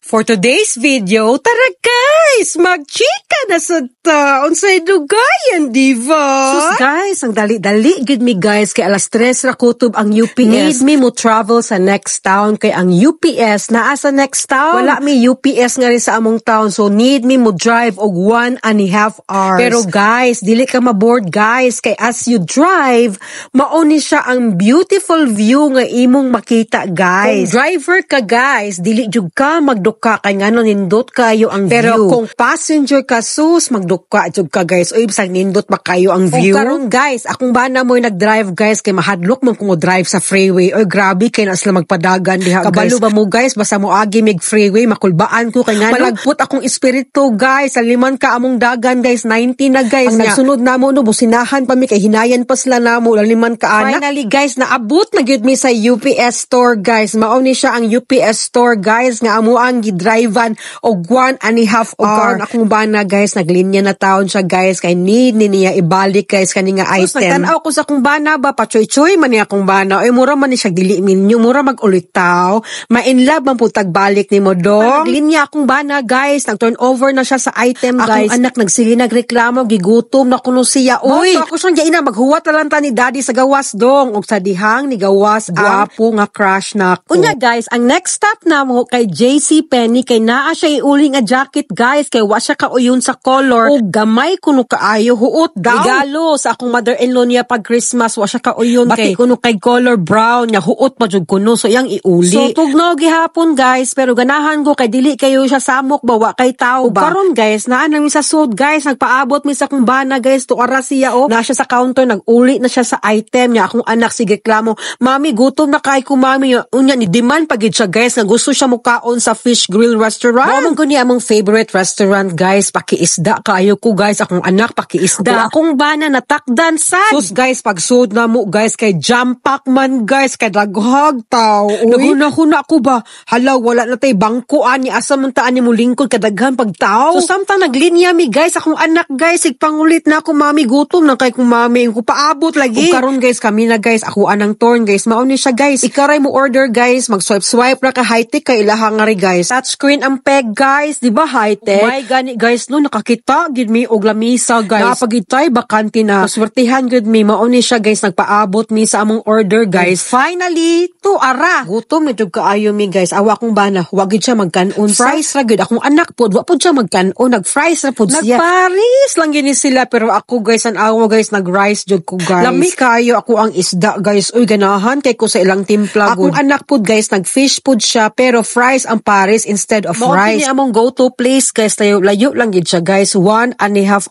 For today's video, tara guys, magchika na sa ta. Unsay dugayan, diva? Sus guys, ang dali-dali gid mi guys kay alas 3 ra kutob ang UPS. Need me mo travel sa next town kay ang UPS naa sa next town. Wala mi UPS nga rin sa among town, so need me mo drive og 1.5 hours. Pero guys, dili ka maboard guys kay as you drive, mauni siya ang beautiful view nga imong makita guys. Kung driver ka guys, dili jud ka magduka kay ngano nindot kayo ang view. Pero kung passenger ka sus, magduka jud ka guys. O ibsag nindot ba kayo ang view? O karon guys, akong bana mo nag-drive guys kay mahadlok man kung drive sa freeway. O grabe kay na sila magpadagan diha guys. Kabalo ba mo guys basta mo agi mig freeway makulbaan ko kay ngano. Malagput akong espiritu guys. Saliman ka among dagan guys, 90 na guys. Ang nagsunod namo no businahan pa mi kay hinayan pa sila namo laliman ka anak. Finally guys, naabot na gyud mi sa UPS store guys. Mao ni siya ang UPS store guys nga amo ang gidrivean og 1.5 hour. Akong bana guys, naglinya na taon siya guys kay need niya ibalik guys kani nga item. Nagtan-aw ko sa akong bana ba pachoy-choy man ni akong bana. Oy mura man ni siya dili minyo, mura mag-ulitaw. Ma-in love man pud tagbalik nimo do. Naglinya akong bana guys, nag-turn over na siya sa item guys. Akong anak nagsige nagreklamo, gigutom na kuno siya. Uy, ako siyang giina maghuwat lang ta ni daddy sa gawas dong og sa dihang ni gawas gwapo nga crush na ko. Unya guys, ang next stop namo kay JC Penny kay naa siya iuli nga jacket guys kay wa siya kauyon sa color ug gamay kuno kaayo huot daw. Regalo sa akong mother-in-law niya pag Christmas wa siya kauyon kay kuno kay color brown nya huot pa jud kuno so yang iuli. So tugnaw gihapon guys pero ganahan ko kay dili kayo siya samok ba wa kay tao ba. Karon guys naa na mi sa sud guys nagpaabot mi sa akong bana guys to ara siya na siya sa counter nag-uli na siya sa item niya akong anak sige reklamo. Mami gutom na kay ko mami unya ni demand pagid siya guys nga gusto siya mukaon sa Fish Grill Restaurant. Mao man guni among favorite restaurant guys, pakiisda kaayo ko guys akong anak pakiisda. Akong bana natakdan sad. Sus guys pagsud na mo guys kay jam pack man guys kay daghag taw. Naguna-huna ako ba hala wala na tay bangko ani asa man taan ni mo lingkod kadaghan pagtaw. So samtang naglinya mi guys akong anak guys igpangulit na ako mami gutom na kay kong mami ko paabot lagi. Ug karon guys kami na guys ako anang torn guys mao ni siya guys. Ikaray mo order guys mag-swipe ra ka high-tech kay ilahang nga ri guys. Touchscreen ang peg guys, di ba high-tech? My gani guys no nakakita gid mi og lamisa guys. Napagitay bakante na. Swertihan gid mi mao ni siya guys nagpaabot mi sa among order guys. Finally to ara. Gutom na jud kaayo mi guys. Awa kong bana, wa gid siya magkanon. Fries ra gid akong anak pod, wa pod siya magkanon. Nag-fries ra pod siya. Nag-Paris lang gini sila pero ako guys an awa guys nag-rice jud ko guys. Lami kayo ako ang isda guys. Uy ganahan kay ko sa ilang timpla gud. Akong anak pod guys nag-fish pod siya pero fries ang Paris instead of rice. Mao among go-to place guys layo lang gid siya guys. 1.5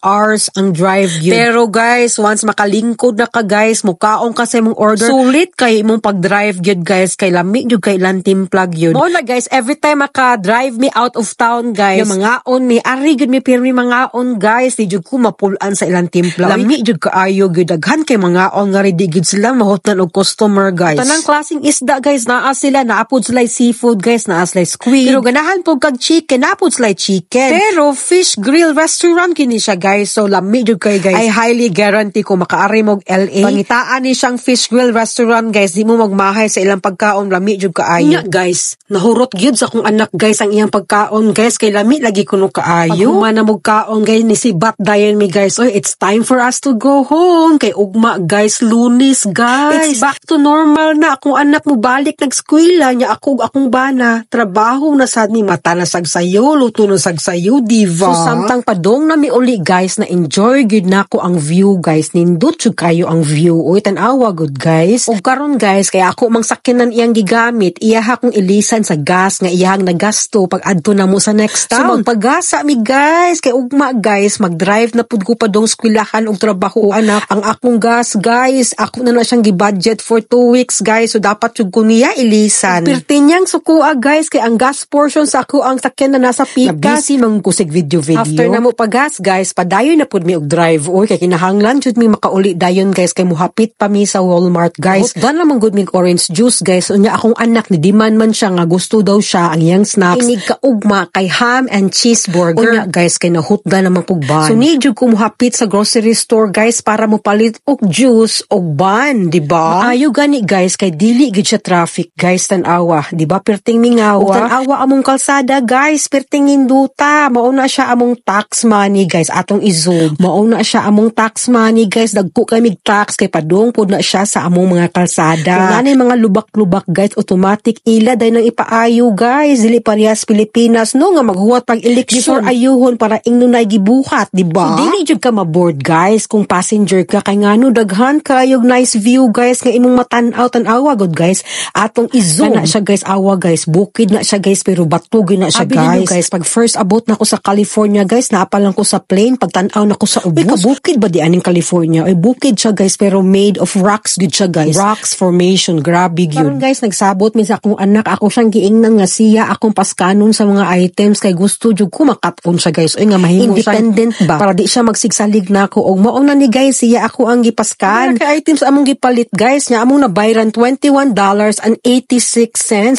hours ang drive yun. Pero guys once makalingkod na ka guys mukaon ka sa imong order. Sulit kay imong pag-drive gyud guys kay lami jud kay ilang timpla gyud. Mao na guys every time maka-drive me out of town guys. Yung mangaon mi ari gud mi pirmi mangaon guys di jud ko mapulan sa ilang timpla. Lami jud kaayo gyud daghan kay mangaon nga ready gid sila mahutnan og customer guys. Tanang klaseng isda guys naa sila naapod sila seafood guys naa sila squid. Pero ganahan po kag chicken naapod sila chicken. Pero Fish Grill Restaurant kini siya guys. So lami jud kay guys. I highly guarantee ko makaari mo og LA. Pangitaan ni siyang Fish Grill Restaurant guys. Di mo magmahay sa ilang pagkaon lami jud kaayo. Nya guys, nahurot gyud sa akong anak guys ang iyang pagkaon guys kay lami lagi kuno kaayo. Pag na mo kaon guys ni si Bat dayon mi guys. Oy, it's time for us to go home. Kay ugma guys, Lunes guys. It's back to normal na akong anak mo balik nag-eskwela nya akong bana. Trabaho na sad ni mata na sagsayo, luto na sagsayo, diva. So samtang padong na mi uli guys na enjoy gud nako ang view guys. Nindot jud kayo ang view. Oy, tan-awa gud guys. Ug karon guys kay ako mang sakyanan iyang gigamit, iyaha kong ilisan sa gas nga iyang nagasto pag adto na mo sa next town. So magpagasa mi guys kay ugma guys mag-drive na pud ko padong eskwelahan og trabaho anak. Ang akong gas guys, ako na siyang gi-budget for 2 weeks guys. So dapat jud ko niya ilisan. Pertinyang sukua guys kay ang gas portion sa ako ang sakyan na nasa pikas. Busy mang kusig video. After na mo pagas guys, padayon na pud mi og drive. Oy kay kinahanglan jud mi makauli dayon guys kay muhapit pa mi sa Walmart guys. Dan naman gud mig orange juice guys. Unya akong anak ni diman man siya nga gusto daw siya ang iyang snacks. Inig kaugma kay ham and cheeseburger. Unya guys kay nahutda naman pug ban. So need jud ko muhapit sa grocery store guys para mo palit og juice og ban, di ba? Ayo gani guys kay dili gid siya traffic guys tan-awa, di ba? Perting mingawa. Tan-awa awa among kalsada guys, pertingin duta, mauna siya among tax money guys, atong i-zoom. Mauna siya among tax money guys, dagko kami tax kay padung pod na siya sa among mga kalsada. Kung ganay mga lubak-lubak guys, automatic ila day nang ipaayo guys, dili parehas Pilipinas no nga maghuwat pag eleksyon before ayuhon para ingno nay gibuhat, di ba? Dili jud ka maboard guys kung passenger ka kay ngano daghan kayog nice view guys nga imong matan-aw tan-awa god guys, atong i-zoom na siya guys, awa guys, bukid na siya guys pero batugin na siya guys. Pag first abot na ko sa California guys, naapa lang ko sa plane, pagtan-aw na ko sa ubos. Kabukid ba di aning California? Ay bukid siya guys pero made of rocks good siya guys. Rocks formation, grabe gyud. Karon guys nagsabot mi sa akong anak, ako siyang giingnan nga siya akong paskanon sa mga items kay gusto jud ko makaton siya guys. Oy nga mahimo siya independent ba para di siya magsigsalig na ako og mao na ni guys siya ako ang gipaskan. Kay items among gipalit guys nya among nabayran $21.86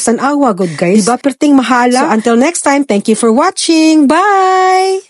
an awa good guys. Diba perting mahala? So until next time, thank you for watching. Bye!